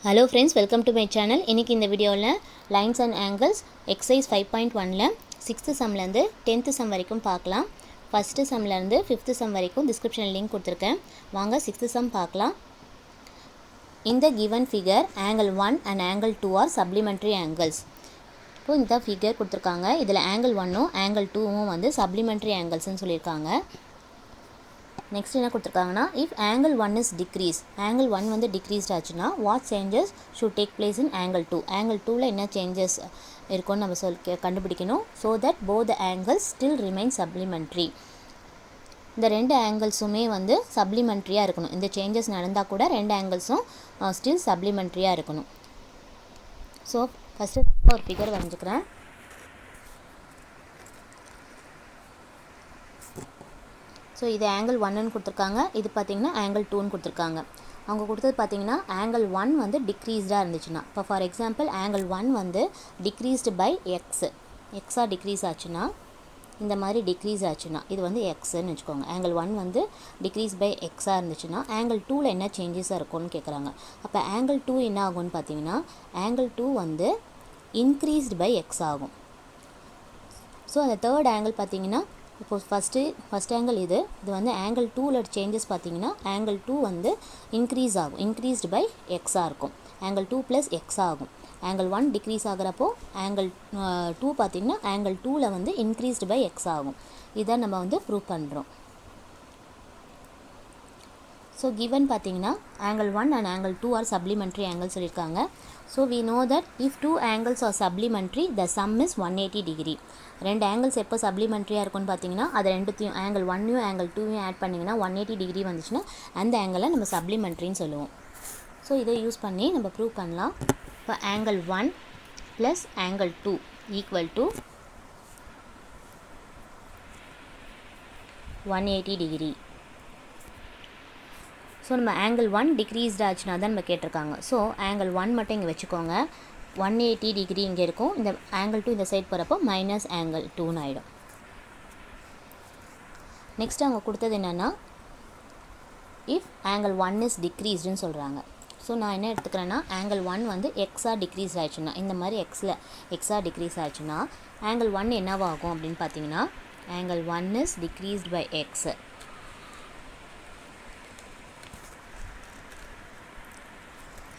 Hello friends, welcome to my channel. இன்னைக்கு இந்த வீடியோவில் lines and angles exercise 5.1ல 6th sumலேருந்து 10th sum வரைக்கும் பார்க்கலாம். ஃபஸ்ட்டு சம்லேருந்து 5th sum வரைக்கும் டிஸ்கிரிப்ஷனில் லிங்க் கொடுத்துருக்கேன். வாங்க 6th sum பார்க்கலாம். In the given figure, angle 1 and angle 2 are supplementary angles. இப்போ இந்த ஃபிகர் கொடுத்துருக்காங்க. இதில் angle 1ம் angle 2ம் வந்து supplementary anglesன்னு சொல்லியிருக்காங்க. நெக்ஸ்ட் என்ன கொடுத்துருக்காங்கன்னா, if angle 1 is decrease, angle 1 வந்து டிக்ரீஸ்ட் ஆச்சுன்னா what changes should take place in angle 2, angle 2ல் என்ன சேஞ்சஸ் இருக்குன்னு நம்ம கண்டுபிடிக்கணும். So that both angles still remain supplementary. இந்த ரெண்டு ஆங்கிள்ஸுமே வந்து சப்ளிமெண்ட்ரியாக இருக்கணும். இந்த சேஞ்சஸ் நடந்தால் கூட ரெண்டு ஆங்கிள்ஸும் ஸ்டில் சப்ளிமெண்ட்ரியாக இருக்கணும். ஸோ ஃபஸ்ட்டு நான் ஒரு ஃபிகர் வரைஞ்சிக்கிறேன். ஸோ இது ஆங்கிள் 1ன்னு கொடுத்துருக்காங்க, இது பார்த்திங்கன்னா ஆங்கிள் 2ன்னு கொடுத்துருக்காங்க. அவங்க கொடுத்தது பார்த்திங்கன்னா ஆங்கிள் 1 வந்து டிக்ரீஸ்டாக இருந்துச்சுன்னா, இப்போ ஃபார் எக்ஸாம்பிள் ஆங்கிள் 1 வந்து டிக்ரீஸ்டு பை எக்ஸாக டிக்ரீஸ் ஆச்சுன்னா, இந்த மாதிரி டிக்ரீஸ் ஆச்சுன்னா இது வந்து எக்ஸ்ன்னு வச்சுக்கோங்க. ஆங்கிள் 1 வந்து டிக்ரீஸ் பை எக்ஸாக இருந்துச்சுன்னா ஆங்கிள் 2ல் என்ன சேஞ்சஸாக இருக்கும்னு கேட்குறாங்க. அப்போ ஆங்கிள் 2 என்ன ஆகும்னு பார்த்தீங்கன்னா, ஆங்கிள் 2 வந்து இன்க்ரீஸ்டு பை எக்ஸ் ஆகும். ஸோ அந்த தேர்ட் ஆங்கிள் பார்த்தீங்கன்னா, இப்போ ஃபஸ்ட் ஆங்கிள் இது வந்து ஆங்கிள் 2ல் சேஞ்சஸ் பார்த்தீங்கன்னா ஆங்கிள் 2 வந்து இன்க்ரீஸ் ஆகும், இன்க்ரீஸ்டு பை எக்ஸாக இருக்கும். ஆங்கிள் 2 ப்ளஸ் எக்ஸ் ஆகும். ஆங்கிள் 1 டிக்ரீஸ் ஆகிறப்போ ஆங்கிள் 2 பார்த்திங்கன்னா ஆங்கிள் 2ல் வந்து இன்க்ரீஸ்டு பை எக்ஸ் ஆகும். இதை நம்ம வந்து ப்ரூவ் பண்ணுறோம். ஸோ கிவன் பார்த்தீங்கன்னா angle 1 and angle 2 are supplementary angle சொல்லியிருக்காங்க. So we know that if two angles are supplementary the sum is 180 degree. ரெண்டு ஆங்கிள்ஸ் எப்போ சப்ளிமெண்ட்ரியாக இருக்கும்னு பார்த்தீங்கன்னா, அது ரெண்டுத்தையும் ஆங்கிள் 1யும் ஆங்கிள் 2யும் ஆட் பண்ணிங்கன்னா 180 டிகிரி வந்துச்சுன்னா அந்த ஆங்கிளை நம்ம சப்ளிமெண்ட்ரின்னு சொல்லுவோம். ஸோ இதை யூஸ் பண்ணி நம்ம ப்ரூவ் பண்ணலாம். இப்போ angle 1 plus angle 2 equal to 180 degree. So நம்ம ஆங்கிள் 1 டிக்ரீஸ்ட் ஆச்சுன்னா தான் நம்ம கேட்டிருக்காங்க. ஸோ ஆங்கிள் 1 மட்டும் இங்கே வச்சுக்கோங்க, 180 டிகிரி இங்கே இருக்கும். இந்த ஆங்கிள் 2 இந்த சைட் போகிறப்போ மைனஸ் ஆங்கிள் 2ன்னு ஆகிடும். நெக்ஸ்ட் அவங்க கொடுத்தது என்னென்னா, இஃப் ஆங்கிள் 1 இஸ் டிக்ரீஸ்டுன்னு சொல்கிறாங்க. ஸோ நான் என்ன எடுத்துக்கிறேன்னா, ஆங்கிள் 1 வந்து எக்ஸாக டிக்ரீஸ் ஆச்சுன்னா, இந்த மாதிரி எக்ஸாக டிக்ரீஸ் ஆச்சுன்னா ஆங்கிள் 1 என்னவாகும் அப்படின்னு பார்த்தீங்கன்னா, angle 1 is decreased by X.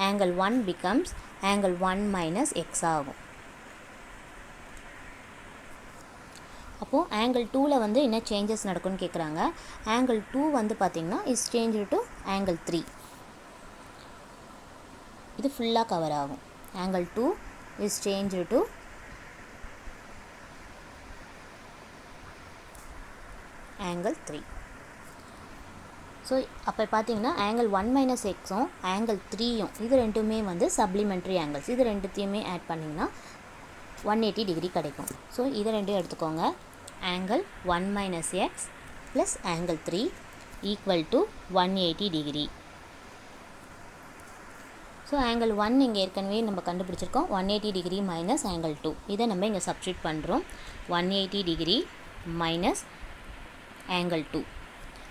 angle 1 becomes angle 1 minus x ஆகும். அப்போது angle 2ல் வந்து என்ன சேஞ்சஸ் நடக்கும்னு கேட்குறாங்க. angle 2 வந்து பார்த்திங்கன்னா is changed to angle 3. இது ஃபுல்லாக கவர் ஆகும். angle 2 is changed to angle 3. So அப்போ பார்த்தீங்கன்னா ஆங்கிள் 1 மைனஸ் எக்ஸும் ஆங்கிள் 3யும் இது ரெண்டுமே வந்து சப்ளிமெண்ட்ரி ஆங்கிள்ஸ். இது ரெண்டுத்தையுமே ஆட் பண்ணிங்கன்னா 180 டிகிரி கிடைக்கும். ஸோ இதை ரெண்டும் எடுத்துக்கோங்க. Angle 1 minus X plus angle 3 equal to 180 degree. So angle 1 இங்கே ஏற்கனவே நம்ம கண்டுபிடிச்சிருக்கோம், 180 டிகிரி மைனஸ் ஆங்கிள் 2. இதை நம்ம இங்கே சப்ஸ்டியூட் பண்ணுறோம். 180 டிகிரி மைனஸ் ஆங்கிள் 2.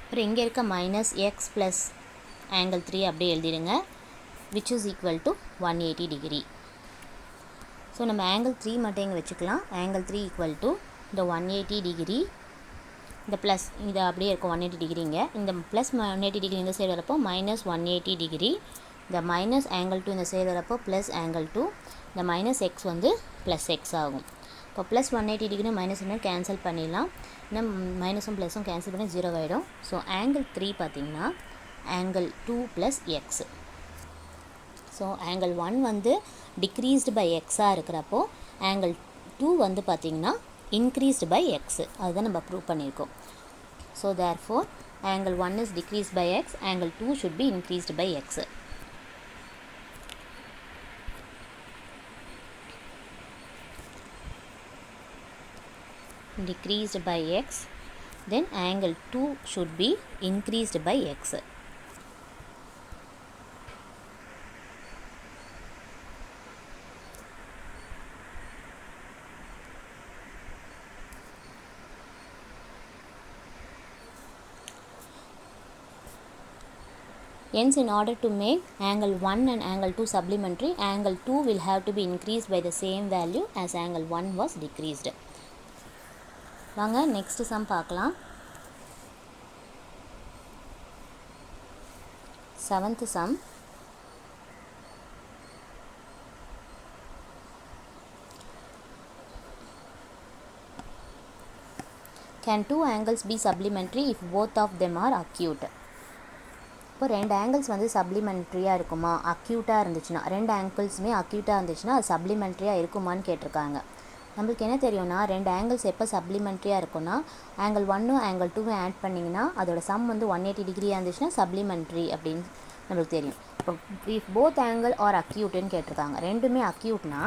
அப்புறம் இங்கே இருக்க மைனஸ் எக்ஸ் ப்ளஸ் ஆங்கிள் 3 அப்படியே எழுதிடுங்க, which is equal to 180 degree. So நம்ம ஆங்கிள் 3 மட்டும் இங்கே வச்சுக்கலாம். ஆங்கிள் 3 ஈக்குவல் டு இந்த 180 டிகிரி, இந்த ப்ளஸ் இது அப்படியே இருக்கும் 180 டிகிரிங்க. இந்த ப்ளஸ் 180 டிகிரி இந்த சைடு வரப்போ மைனஸ் 180 டிகிரி. இந்த மைனஸ் ஆங்கிள் 2 இந்த சைடு வரப்போ ப்ளஸ் ஆங்கிள் 2. இந்த மைனஸ் எக்ஸ் வந்து ப்ளஸ் எக்ஸ் ஆகும். இப்போ ப்ளஸ் 180 டிகிரி மைனஸ் என்ன கேன்சல் பண்ணிடலாம். இன்னும் மைனஸும் ப்ளஸும் கேன்சல் பண்ணி 0 ஆகிடும். ஸோ ஆங்கிள் 3 பார்த்திங்கன்னா angle 2 plus X. So angle 1 வந்து டிக்ரீஸ்டு பை எக்ஸாக இருக்கிறப்போ ஆங்கிள் 2 வந்து பார்த்திங்கன்னா இன்க்ரீஸ்டு பை எக்ஸ். அதுதான் நம்ம ப்ரூவ் பண்ணியிருக்கோம். So therefore angle 1 is decreased by X, angle 2 should be increased by X. Decreased by x, then angle 2 should be increased by x. Hence, in order to make angle 1 and angle 2 supplementary, angle 2 will have to be increased by the same value as angle 1 was decreased. வாங்க next sum பார்க்கலாம். 7th sum. Can two angles be supplementary if both of them are acute? இப்போ ரெண்டு angles வந்து சப்ளிமெண்ட்ரியாக இருக்குமா, அக்யூட்டாக இருந்துச்சுன்னா, ரெண்டு ஆங்கிள்ஸுமே அக்யூட்டாக இருந்துச்சுன்னா அது சப்ளிமெண்ட்ரியாக இருக்குமான்னு கேட்டிருக்காங்க. நம்மளுக்கு என்ன தெரியும்னா, ரெண்டு ஆங்கிள்ஸ் எப்போ சப்ளிமெண்ட்ரியாக இருக்கும்னா, ஆங்கிள் 1ம் ஆங்கிள் 2ம் ஆட் பண்ணிங்கன்னா அதோட சம் வந்து 180 டிகிரியாக இருந்துச்சுன்னா சப்ளிமெண்ட்ரி அப்படின்னு நம்மளுக்கு தெரியும். இப்போ இஃப் போத் ஆங்கிள் ஆர் அக்யூட்டுன்னு கேட்டிருக்காங்க. ரெண்டுமே அக்யூட்னா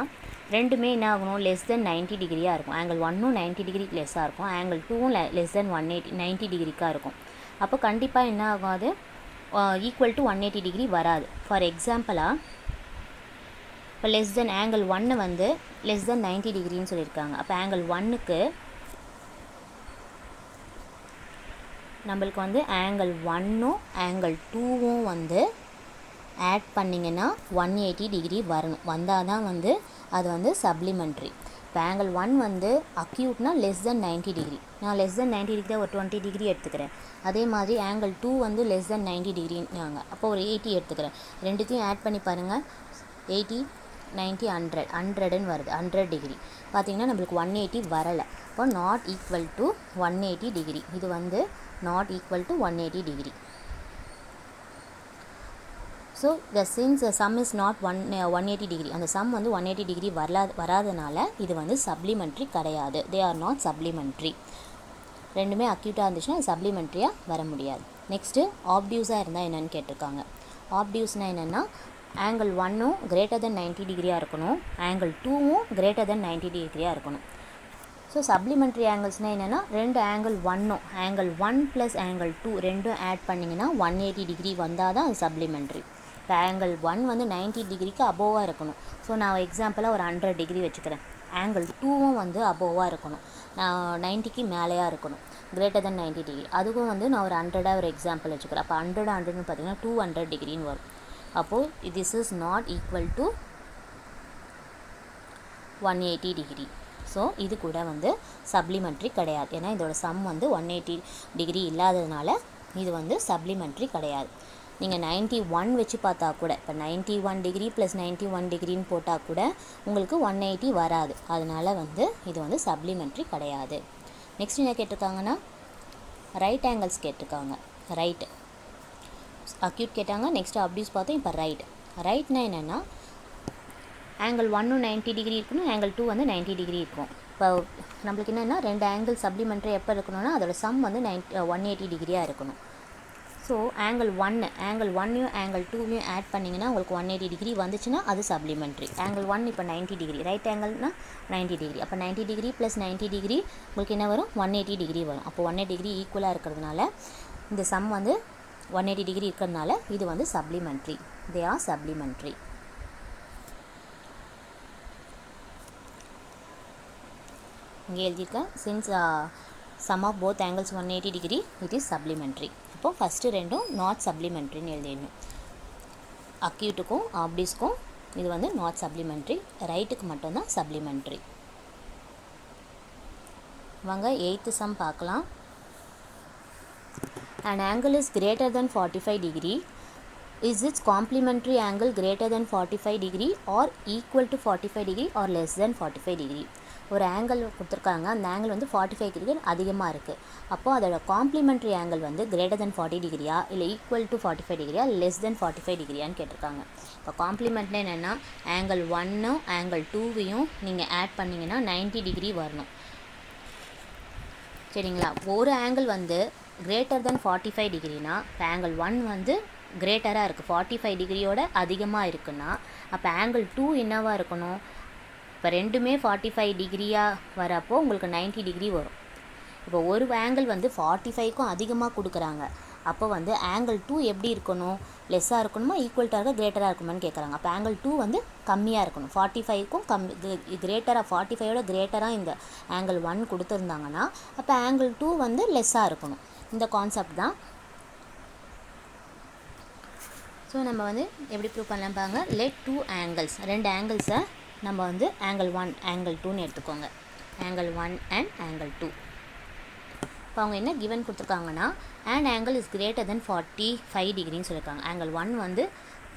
ரெண்டுமே என்ன ஆகணும், லெஸ் தென் 90 டிகிரியாக இருக்கும். ஆங்கிள் 1ம் 90 டிகிரிக்கு லெஸ்ஸாக இருக்கும், ஆங்கிள் 2ம் லெஸ் தென் 90 டிகிரிக்காக இருக்கும். அப்போ கண்டிப்பாக என்ன ஆகும், அது ஈக்குவல் டு 180 டிகிரி வராது. ஃபார் எக்ஸாம்பிளாக இப்போ லெஸ் தென் ஆங்கிள் 1 வந்து லெஸ் தென் 90 டிகிரின்னு சொல்லியிருக்காங்க. அப்போ ஆங்கிள் 1க்கு நம்மளுக்கு வந்து ஆங்கிள் 1ம் ஆங்கிள் 2ம் வந்து ஆட் பண்ணிங்கன்னா 180 டிகிரி வரணும். வந்தால் தான் வந்து அது வந்து சப்ளிமெண்ட்ரி. இப்போ ஆங்கிள் 1 வந்து அக்யூட்னா லெஸ் தென் 90 டிகிரி. நான் லெஸ் தென் 90 டிகிரி ஒரு 20 டிகிரி எடுத்துக்கிறேன். அதே மாதிரி ஆங்கிள் 2 வந்து லெஸ் தென் 90 டிகிரினாங்க, அப்போ ஒரு 80 எடுத்துக்கிறேன். ரெண்டுத்தையும் ஆட் பண்ணி பாருங்கள், 80 90 100ன்னு வருது. 100 டிகிரி பார்த்திங்கன்னா நம்மளுக்கு 180 வரலை. இப்போ நாட் ஈக்குவல் டு 180 டிகிரி. இது வந்து not equal to 180 degree. So since the sum is not 180 degree, அந்த சம் வந்து 180 டிகிரி வராதனால இது வந்து சப்ளிமெண்ட்ரி கிடையாது. They are not supplementary. ரெண்டுமே அக்யூட்டாக இருந்துச்சுன்னா அது சப்ளிமெண்ட்ரியாக வர முடியாது. நெக்ஸ்ட்டு ஆப்டியூஸாக இருந்தால் என்னென்னு கேட்டிருக்காங்க. ஆப்டியூஸ்னால் என்னென்னா, ஆங்கிள் 1ம் கிரேட்டர் தென் 90 டிகிரியாக இருக்கணும், ஆங்கிள் 2ம் கிரேட்டர் தென் 90 டிகிரியாக இருக்கணும். ஸோ சப்ளிமெண்ட்ரி ஆங்கிள்ஸ்னால் என்னென்னா, ரெண்டு ஆங்கிள் 1ம் ஆங்கிள் 1 ப்ளஸ் ஆங்கிள் 2 ரெண்டும் ஆட் பண்ணிங்கன்னா 180 டிகிரி வந்தால் தான் அது சப்ளிமெண்ட்ரி. இப்போ ஆங்கிள் 1 வந்து 90 டிகிரிக்கு அபோவாக இருக்கணும். ஸோ நான் எக்ஸாம்பிளாக ஒரு 100 டிகிரி வச்சுக்கிறேன். ஆங்கிள் 2ம் வந்து அபோவாக இருக்கணும், நான் 90க்கு மேலேயாக இருக்கணும், கிரேட்டர் தென் 90 டிகிரி. அதுவும் வந்து நான் ஒரு 100 ஒரு எக்ஸாம்பிள் வச்சுக்கிறேன். அப்போ 100ன்னு பார்த்தீங்கன்னா 200 டிகிரின்னு வரும். அப்போது this is not equal to 180 degree. So இது கூட வந்து சப்ளிமெண்ட்ரி கிடையாது. ஏன்னா இதோட சம் வந்து 180 டிகிரி இல்லாததுனால இது வந்து சப்ளிமெண்ட்ரி கிடையாது. நீங்கள் 91 வச்சு பார்த்தா கூட, இப்போ 91 டிகிரி ப்ளஸ் 91 டிகிரின்னு போட்டால் கூட உங்களுக்கு 180 வராது. அதனால் வந்து இது வந்து சப்ளிமெண்ட்ரி கிடையாது. நெக்ஸ்ட் என்ன கேட்டிருக்காங்கன்னா, ரைட் ஆங்கிள்ஸ் கேட்டிருக்காங்க. ரைட் அக்யூட் கேட்டாங்க, நெக்ஸ்ட் ஆப்டியூஸ் பார்த்தோம். இப்போ ரைட்னா என்னென்னா, ஆங்கிள் 1ம் 90 டிகிரி இருக்கணும், ஆங்கிள் 2 வந்து 90 டிகிரி இருக்கும். இப்போ நம்மளுக்கு என்னென்னா, ரெண்டு ஆங்கிள் சப்ளிமெண்ட்ரி எப்போ இருக்கணும்னா அதோட சம் வந்து 180 டிகிரியாக இருக்கணும். ஸோ ஆங்கிள் 1யும் ஆங்கிள் 2யும் ஆட் பண்ணிங்கன்னா உங்களுக்கு 180 டிகிரி வந்துச்சுன்னா அது சப்ளிமெண்ட்ரி. ஆங்கிள் 1 இப்போ 90 டிகிரி, ரைட் ஆங்கிள்னால் 90 டிகிரி. அப்போ 90 டிகிரி ப்ளஸ் 90 டிகிரி உங்களுக்கு என்ன வரும், 180 டிகிரி வரும். அப்போ 180 டிகிரி ஈக்குவலாக இருக்கிறதுனால இந்த சம் வந்து 180 டிகிரி இருக்கிறதுனால இது வந்து சப்ளிமெண்ட்ரி. They are supplementary. இங்கே எழுதியிருக்கேன், since sum of both angles 180 degree it is supplementary. இப்போ ஃபஸ்ட்டு ரெண்டும் நாட் சப்ளிமெண்ட்ரின்னு எழுதிடணும். அக்யூட்டுக்கும் ஆப்டிஸ்க்கும் இது வந்து நாட் சப்ளிமெண்ட்ரி, ரைட்டுக்கு மட்டும்தான் சப்ளிமெண்ட்ரி. வாங்க 8th sum பார்க்கலாம். An angle is greater than 45 degree. Is its complementary angle greater than 45 degree or equal to 45 degree or less than 45 degree? ஒரு angle கொடுத்துருக்காங்க, அந்த ஆங்கிள் வந்து 45 டிகிரி அதிகமாக இருக்குது. அப்போது அதோட காம்ப்ளிமெண்ட்ரி ஆங்கிள் வந்து கிரேட்டர் தென் 40 டிகிரியா இல்லை ஈக்குவல் டு 45 டிகிரியா லெஸ் தென் 45 டிகிரியான்னு கேட்டிருக்காங்க. இப்போ காம்ப்ளிமெண்ட்னா என்னென்னா, ஆங்கிள் 1ம் ஆங்கிள் 2வையும் நீங்கள் ஆட் பண்ணிங்கன்னா 90 டிகிரி வரணும். சரிங்களா? ஒரு ஆங்கிள் வந்து கிரேட்டர் தென் 45 டிகிரினா ஆங்கிள் 1 வந்து கிரேட்டராக இருக்குது, 45 டிகிரியோட அதிகமாக இருக்குன்னா அப்போ ஆங்கிள் 2 என்னவாக இருக்கணும், இப்போ ரெண்டுமே 45 டிகிரியாக வரப்போ உங்களுக்கு 90 டிகிரி வரும். இப்போ ஒரு ஆங்கிள் வந்து 45க்கும் அதிகமாக கொடுக்குறாங்க, அப்போ வந்து ஆங்கிள் 2 எப்படி இருக்கணும், லெஸ்ஸாக இருக்கணுமா ஈக்குவல்ட்டாக இருக்க கிரேட்டராக இருக்குமான்னு கேட்குறாங்க. அப்போ ஆங்கிள் 2 வந்து கம்மியாக இருக்கணும், 45க்கும் கிரேட்டராக 45ஓட கிரேட்டராக இந்த ஆங்கிள் 1 கொடுத்துருந்தாங்கன்னா அப்போ ஆங்கிள் 2 வந்து லெஸ்ஸாக இருக்கணும். இந்த கான்செப்ட் தான் ஸோ நம்ம வந்து எப்படி ப்ரூவ் பண்ணலாம் பாருங்க. லெட் டூ ஆங்கிள்ஸ், ரெண்டு ஆங்கிள்ஸை நம்ம வந்து ஆங்கிள் 1 ஆங்கிள் 2ன்னு எடுத்துக்கோங்க. Angle 1 and angle 2. இப்போ அவங்க என்ன கிவன் கொடுத்துருக்காங்கன்னா and angle is greater than 45 டிகிரின்னு சொல்லியிருக்காங்க. ஆங்கிள் 1 வந்து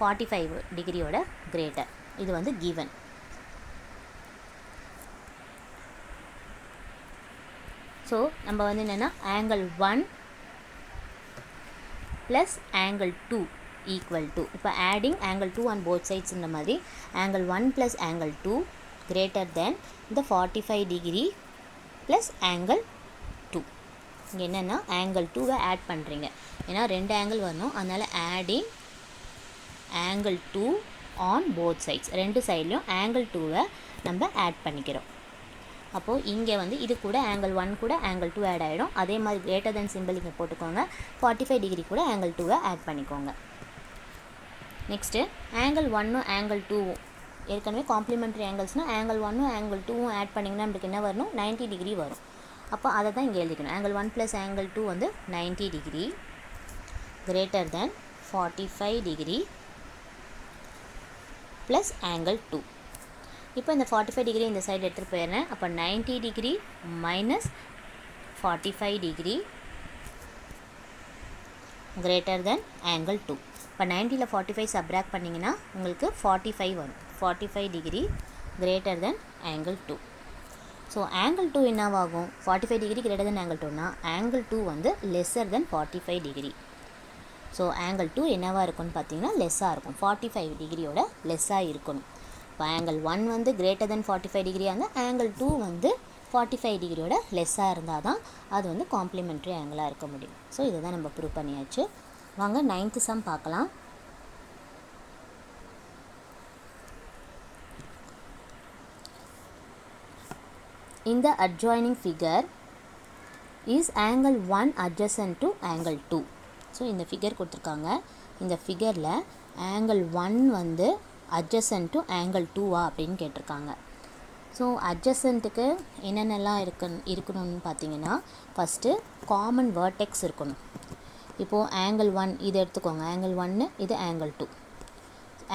45 டிகிரியோட கிரேட்டர். இது வந்து கிவன். ஸோ நம்ம வந்து என்னென்னா angle 1 plus angle 2 equal to, இப்போ adding angle 2 on both sides இந்த மாதிரி angle 1 plus angle 2 greater than இந்த 45 டிகிரி ப்ளஸ் ஆங்கிள் 2. இங்கே என்னென்னா ஆங்கிள் 2வை ஆட் பண்ணுறீங்க, ஏன்னா ரெண்டு ஆங்கிள் வரணும், அதனால் adding angle 2 on both sides, ரெண்டு சைட்லையும் ஆங்கிள் 2வை நம்ம ஆட் பண்ணிக்கிறோம். அப்போது இங்கே வந்து இது கூட ஆங்கிள் 1 கூட ஆங்கிள் 2 ஆட் ஆகிடும். அதே மாதிரி கிரேட்டர் தென் சிம்பிள் இங்கே போட்டுக்கோங்க. 45 டிகிரி கூட ஆங்கிள் 2வை ஆட் பண்ணிக்கோங்க. நெக்ஸ்ட்டு ஆங்கிள் 1ம் ஆங்கிள் 2வும் ஏற்கனவே காம்ப்ளிமெண்ட்ரி ஆங்கிள்ஸ்னால் ஆங்கிள் 1ம் ஆங்கிள் 2வும் ஆட் பண்ணிங்கன்னா நம்மளுக்கு என்ன வரணும், 90 டிகிரி வரும். அப்போ அதை தான் இங்கே எழுதிக்கணும். ஆங்கிள் 1 ப்ளஸ் ஆங்கிள் 2 வந்து 90 டிகிரி கிரேட்டர் தென் 45 டிகிரி ப்ளஸ் ஆங்கிள் 2. இப்போ இந்த 45 டிகிரி இந்த சைடு எடுத்துகிட்டு போயிடுறேன். அப்போ 90 degree minus 45 degree greater than angle 2. இப்போ 90ல் 45 சப்ராக்ட் பண்ணிங்கன்னா உங்களுக்கு 45 வரும். 45 degree greater than angle 2. So angle 2 என்னவாகும், 45 டிகிரி கிரேட்டர் தென் ஆங்கிள் 2னா ஆங்கிள் 2 வந்து lesser than 45 degree. So angle 2 என்னவாக இருக்கும்னு பார்த்தீங்கன்னா லெஸ்ஸாக இருக்கும், 45 டிகிரியோட லெஸ்ஸாக இருக்கணும். இப்போ ஆங்கிள் 1 வந்து கிரேட்டர் தென் 45 டிகிரியாக இருந்தால் ஆங்கிள் 2 வந்து 45 டிகிரியோட லெஸ்ஸாக இருந்தால் தான் அது வந்து காம்ப்ளிமெண்ட்ரி ஆங்கிளாக இருக்க முடியும். ஸோ இதை தான் நம்ம ப்ரூவ் பண்ணியாச்சு. வாங்க 9th சம் பார்க்கலாம். In the adjoining figure is angle 1 adjacent to angle 2. So இந்த ஃபிகர் கொடுத்துருக்காங்க. இந்த ஃபிகரில் ஆங்கிள் 1 வந்து adjacent to angle 2வா அப்படின்னு கேட்டிருக்காங்க. ஸோ adjacentக்கு என்னென்னலாம் இருக்கணும்னு பார்த்தீங்கன்னா ஃபஸ்ட்டு காமன் வேர்டெக்ஸ் இருக்கணும். இப்போது ஆங்கிள் 1 இது எடுத்துக்கோங்க, ஆங்கிள் 1 இது ஆங்கிள் 2.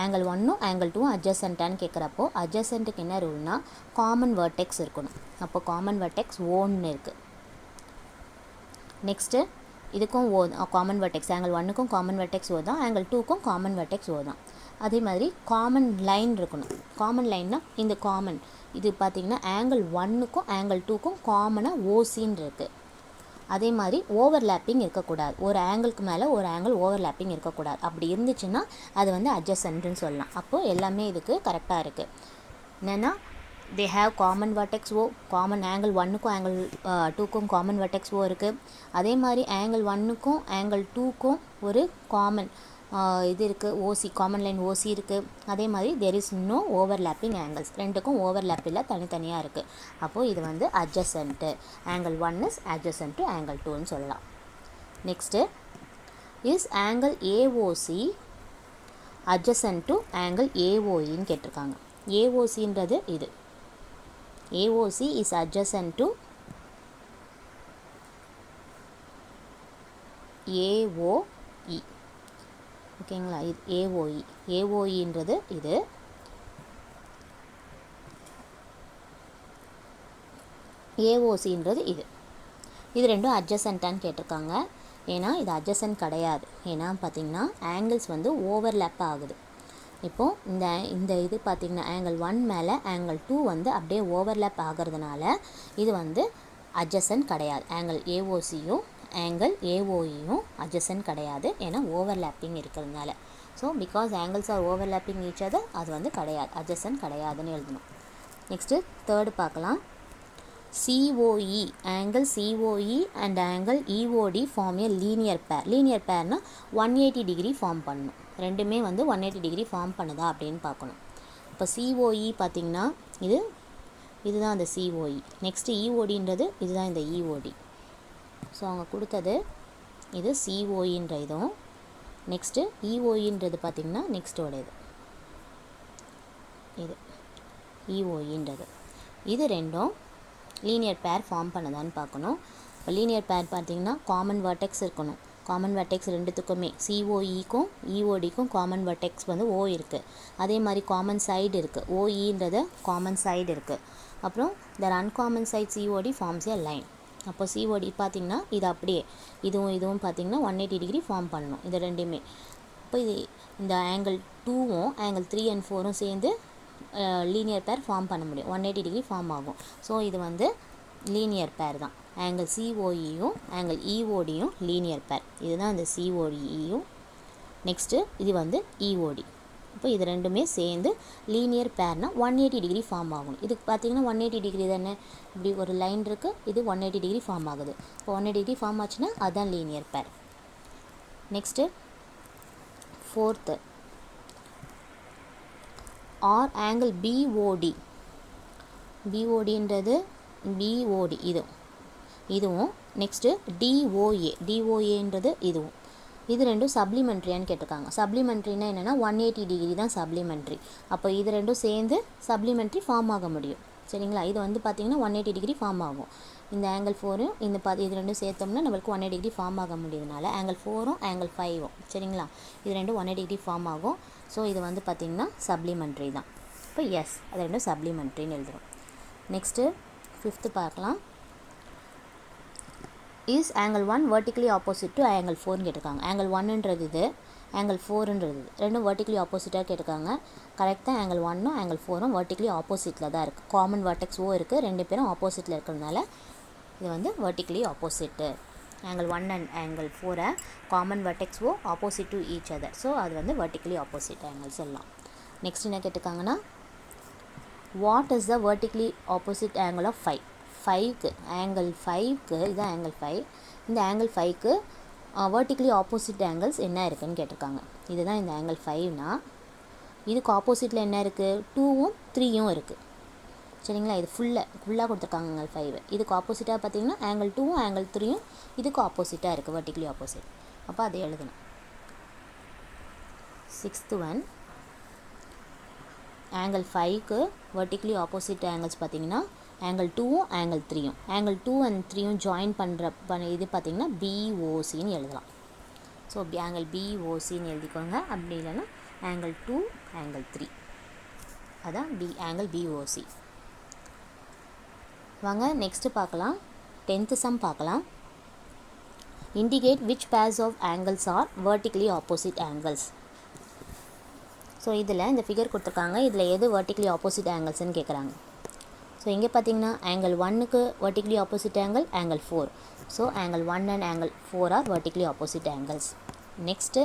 ஆங்கிள் 1ம் ஆங்கிள் 2ம் அட்ஜசண்ட்டான்னு கேட்குறப்போ அட்ஜசண்ட்டுக்கு என்ன ரூல்னா காமன் வேர்டெக்ஸ் இருக்கணும். அப்போ காமன் வேர்டெக்ஸ் ஓன்னு இருக்குது. நெக்ஸ்ட்டு இதுக்கும் ஓ காமன் வேர்டெக்ஸ், ஆங்கிள் 1க்கும் காமன் வேர்டெக்ஸ் ஓ தான், ஆங்கிள் 2க்கும் காமன் வேர்டெக்ஸ் ஓ தான். அதே மாதிரி காமன் லைன் இருக்கணும். காமன் லைன்னா இந்த காமன் இது பார்த்திங்கன்னா ஆங்கிள் 1க்கும் ஆங்கிள் 2க்கும் காமனாக ஓசின்னு இருக்குது. அதே மாதிரி ஓவர்லேப்பிங் இருக்கக்கூடாது, ஒரு ஆங்கிளுக்கு மேலே ஒரு ஆங்கிள் ஓவர்லேப்பிங் இருக்கக்கூடாது. அப்படி இருந்துச்சுன்னா அது வந்து அட்ஜசன்ட்னு சொல்லலாம். அப்போது எல்லாமே இதுக்கு கரெக்டாக இருக்குது. என்னென்னா they have common vertex O, common angle 1க்கும் ஆங்கிள் 2க்கும் காமன் வேர்டெக்ஸ் ஓ இருக்குது. அதே மாதிரி ஆங்கிள் 1க்கும் ஆங்கிள் 2க்கும் ஒரு காமன் இது இருக்குது, ஓசி காமன் லைன் ஓசி இருக்குது. அதே மாதிரி there is no overlapping angles, ரெண்டுக்கும் ஓவர்லேப் இல்லை, தனித்தனியாக இருக்குது. அப்போது இது வந்து adjacent, angle 1 is adjacent to angle 2ன்னு சொல்லலாம். Next is angle AOC adjacent to angle ஏஓஇன்னு கேட்டிருக்காங்க. ஏஓசின்றது இது, AOC is adjacent to AOE. ஓகேங்களா, இது ஏஓஇ, ஏஓஇன்றது இது, ஏஓசின்றது இது. இது ரெண்டும் அட்ஜசண்ட்டான்னு கேட்டிருக்காங்க. ஏன்னா இது அட்ஜசன்ட் கிடையாது. ஏன்னா பார்த்திங்கன்னா ஆங்கிள்ஸ் வந்து ஓவர்லேப் ஆகுது. இப்போது இந்த இது பார்த்திங்கன்னா ஆங்கிள் 1 மேலே ஆங்கிள் 2 வந்து அப்படியே ஓவர்லேப் ஆகிறதுனால இது வந்து அட்ஜசன்ட் கிடையாது. ஆங்கிள் ஏஓசியும் ஆங்கிள் ஏஓஇயும் அட்ஜசன்ட் கிடையாது, ஏன்னா ஓவர்லேப்பிங் இருக்கிறதுனால. So because angles R overlapping each other, அது வந்து கிடையாது, அட்ஜசன்ட் கிடையாதுன்னு எழுதணும். நெக்ஸ்ட்டு தேர்டு பார்க்கலாம். COE, angle COE and angle EOD form a linear pair. linear pairனா 180 டிகிரி ஃபார்ம் பண்ணணும். ரெண்டுமே வந்து 180 டிகிரி ஃபார்ம் பண்ணுதா அப்படின்னு பார்க்கணும். இப்போ COE பார்த்திங்கன்னா இதுதான் அந்த COE. நெக்ஸ்ட்டு EODன்றது இதுதான் இந்த EOD. ஸோ அவங்க கொடுத்தது இது COEன்ற இதுவும், நெக்ஸ்ட்டு EOEன்றது பார்த்திங்கன்னா நெக்ஸ்ட்டோட இது EOEன்றது. இது ரெண்டும் லீனியர் பேர் ஃபார்ம் பண்ணதான்னு பார்க்கணும். இப்போ லீனியர் பேர் பார்த்திங்கன்னா காமன் வேர்டெக்ஸ் இருக்கணும். காமன் வெர்டெக்ஸ் ரெண்டுத்துக்குமே சிஓஇக்கும் இஓடிக்கும் காமன் வெர்டெக்ஸ் வந்து ஓ இருக்குது. அதே மாதிரி காமன் சைடு இருக்குது, ஓஇன்றது காமன் சைடு இருக்குது. அப்புறம் their uncommon side COD forms a line. அப்போ சிஓடி பார்த்திங்கன்னா இது அப்படியே இதுவும் பார்த்திங்கன்னா 180 டிகிரி ஃபார்ம் பண்ணணும் இது ரெண்டுமே. இப்போ இது இந்த ஆங்கிள் 2வும் ஆங்கிள் 3 and 4ம் சேர்ந்து லீனியர் பேர் ஃபார்ம் பண்ண முடியும், 180 டிகிரி ஃபார்ம் ஆகும். ஸோ இது வந்து லீனியர் பேர் தான். ஆங்கிள் சிஓஇயும் ஆங்கிள் இஓடியும் லீனியர் பேர். இதுதான் இந்த சிஓஇயும். நெக்ஸ்ட்டு இது வந்து இஓடி. இப்போ இது ரெண்டுமே சேர்ந்து லீனியர் பேர்னால் 180 டிகிரி ஃபார்ம் ஆகும். இதுக்கு பார்த்தீங்கன்னா 180 டிகிரி தானே, இப்படி ஒரு லைன் இருக்குது, இது 180 டிகிரி ஃபார்ம் ஆகுது. இப்போ 180 டிகிரி ஃபார்ம் ஆச்சுன்னா அதுதான் linear pair. Next 4th or angle BOD. பிஓடின்றது பிஓடி இதுவும் நெக்ஸ்ட்டு டிஓஏன்றது இதுவும். இது ரெண்டும் சப்ளிமெண்ட்ரியான்னு கேட்டிருக்காங்க. சப்ளிமெண்ட்ரினா என்னென்னா 180 டிகிரி தான் சப்ளிமெண்ட்ரி. அப்போ இது ரெண்டும் சேர்ந்து சப்ளிமெண்ட்ரி ஃபார்ம் ஆக முடியும். சரிங்களா? இது வந்து பார்த்திங்கன்னா 180 டிகிரி ஃபார்ம் ஆகும். இந்த ஆங்கிள் 4ம் இது ரெண்டும் சேர்த்தோம்னா நம்மளுக்கு 180 டிகிரி ஃபார்ம் ஆக முடியுதுனால ஆங்கிள் 4ம் ஆங்கிள் 5ம் சரிங்களா, இது ரெண்டும் 180 டிகிரி ஃபார்ம் ஆகும். ஸோ இது வந்து பார்த்திங்கன்னா சப்ளிமெண்ட்ரி தான். இப்போ எஸ், அது ரெண்டும் சப்ளிமெண்ட்ரின்னு எழுதுகிறோம். நெக்ஸ்ட்டு 5th பார்க்கலாம். Is angle 1 vertically opposite to angle 4ன்னு கேட்டிருக்காங்க. ஆங்கிள் 1ன்றது இது, ஆங்கிள் 4ன்றது இது, ரெண்டும் வெர்டிக்கலி ஆப்போசிட்டாக கேட்டிருக்காங்க. கரெக்டாக ஆங்கிள் 1ம் ஆங்கிள் 4ம் வெர்டிக்கலி ஆப்போசிட்டில் தான் இருக்குது. காமன் வெர்டெக்ஸ் ஓ இருக்குது, ரெண்டு பேரும் ஆப்போசிட்டில் இருக்கிறதுனால இது வந்து vertically opposite. Angle 1 and angle 4 common vertex O opposite to each other. So அது வந்து வெர்டிக்கலி ஆப்போசிட் ஆங்கிள்ஸ் எல்லாம். நெக்ஸ்ட் என்ன கேட்டிருக்காங்கன்னா what is the vertically opposite angle of 5. 5க்கு ஆங்கிள் 5க்கு இது ஆங்கிள் 5, இந்த ஆங்கிள் 5க்கு வெர்டிக்கலி ஆப்போசிட் ஆங்கிள்ஸ் என்ன இருக்குதுன்னு கேட்டிருக்காங்க. இதுதான் இந்த ஆங்கிள் 5னா இதுக்கு ஆப்போசிட்டில் என்ன இருக்குது, 2வும் 3யும் இருக்குது. சரிங்களா? இது ஃபுல்லாக கொடுத்துருக்காங்க ஆங்கிள் 5. இதுக்கு ஆப்போசிட்டாக பார்த்தீங்கன்னா ஆங்கிள் 2வும் ஆங்கிள் 3யும் இதுக்கு ஆப்போசிட்டாக இருக்குது, வெர்டிக்கலி ஆப்போசிட். அப்போ அதை எழுதணும். 6th ஒன் ஆங்கிள் 5க்கு வெர்டிக்கலி ஆப்போசிட் ஆங்கிள்ஸ் பார்த்தீங்கன்னா ஆங்கிள் 2வும் ஆங்கிள் 3யும். ஆங்கிள் 2 and 3யும் ஜாயின் பண்ணுற இது பார்த்திங்கன்னா பிஓசின்னு எழுதலாம். ஸோ ஆங்கிள் பிஓசின்னு எழுதிக்கோங்க. அப்படி இல்லைன்னா ஆங்கிள் 2 ஆங்கிள் 3 அதான் ஆங்கிள் பிஓசி. வாங்க நெக்ஸ்ட்டு பார்க்கலாம். 10th சம் பார்க்கலாம். Indicate which pairs of angles are vertically opposite angles. So இதில் இந்த ஃபிகர் கொடுத்துருக்காங்க, இதில் எது வெர்டிக்கலி ஆப்போசிட் ஆங்கிள்ஸ்ன்னு கேட்குறாங்க. ஸோ இங்கே பார்த்தீங்கன்னா ஆங்கிள் 1க்கு vertically opposite angle angle 4. So angle 1 and angle 4 are vertically opposite angles. Next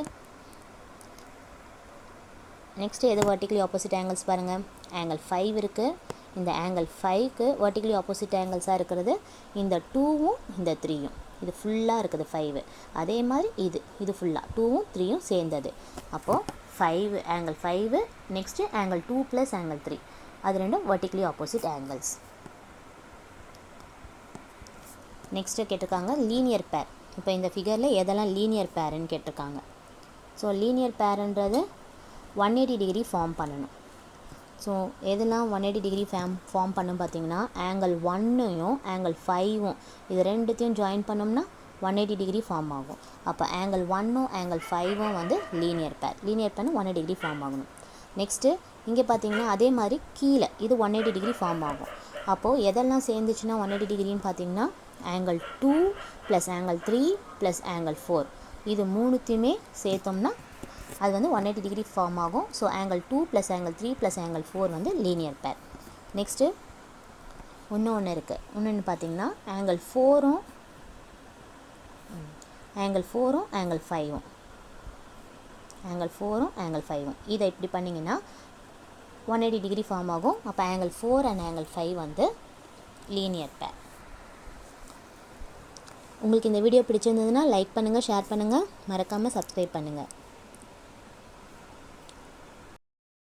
எது வெர்டிக்கலி ஆப்போசிட் ஆங்கிள்ஸ் பாருங்கள். ஆங்கிள் 5 இருக்குது, இந்த ஆங்கிள் 5க்கு வெர்டிக்கலி ஆப்போசிட் ஆங்கிள்ஸாக இருக்கிறது இந்த 2வும் இந்த 3யும். இது ஃபுல்லாக இருக்குது 5. அதே மாதிரி இது ஃபுல்லாக 2வும் 3யும் சேர்ந்தது. அப்போது 5 ஆங்கிள் 5 நெக்ஸ்ட்டு ஆங்கிள் 2 + ஆங்கிள் 3 அது ரெண்டும் வெர்டிக்கலி ஆப்போசிட் ஆங்கிள்ஸ். நெக்ஸ்ட்டு கேட்டிருக்காங்க லீனியர் பேர். இப்போ இந்த ஃபிகரில் எதெல்லாம் லீனியர் பேருன்னு கேட்டிருக்காங்க. ஸோ லீனியர் பேருன்றது 180 டிகிரி ஃபார்ம் பண்ணணும். ஸோ எதெல்லாம் 180 டிகிரி ஃபார்ம் பண்ணும் பார்த்தீங்கன்னா ஆங்கிள் 1யும் ஆங்கிள் 5ம் இது ரெண்டுத்தையும் ஜாயின் பண்ணோம்னா 180 டிகிரி ஃபார்ம் ஆகும். அப்போ ஆங்கிள் 1ம் ஆங்கிள் 5ம் வந்து லீனியர் பேர். லீனியர் பேர்னு 180 டிகிரி ஃபார்ம் ஆகணும். நெக்ஸ்ட்டு இங்கே பார்த்தீங்கன்னா அதே மாதிரி கீழே இது 180 டிகிரி ஃபார்ம் ஆகும். அப்போது எதெல்லாம் சேர்ந்துச்சுன்னா 180 டிகிரின்னு பார்த்தீங்கன்னா ஆங்கிள் 2 + ஆங்கிள் 3 + ஆங்கிள் 4 இது மூணுத்தையுமே சேர்த்தோம்னா அது வந்து 180 டிகிரி ஃபார்ம் ஆகும். ஸோ ஆங்கிள் 2 + ஆங்கிள் 3 + ஆங்கிள் 4 வந்து லீனியர் பேர். நெக்ஸ்ட்டு இன்னொன்று இருக்குது. இன்னொன்று பார்த்தீங்கன்னா ஆங்கிள் 4ம் ஆங்கிள் 5ம் ஆங்கிள் 5ம் இதை இப்படி பண்ணிங்கன்னா 180 டிகிரி ஃபார்ம் ஆகும். அப்போ ஆங்கிள் 4 அண்ட் ஆங்கிள் 5 வந்து லீனியர் பேர். உங்களுக்கு இந்த வீடியோ பிடிச்சிருந்ததுன்னா லைக் பண்ணுங்கள், ஷேர் பண்ணுங்கள், மறக்காமல் சப்ஸ்கிரைப் பண்ணுங்கள்.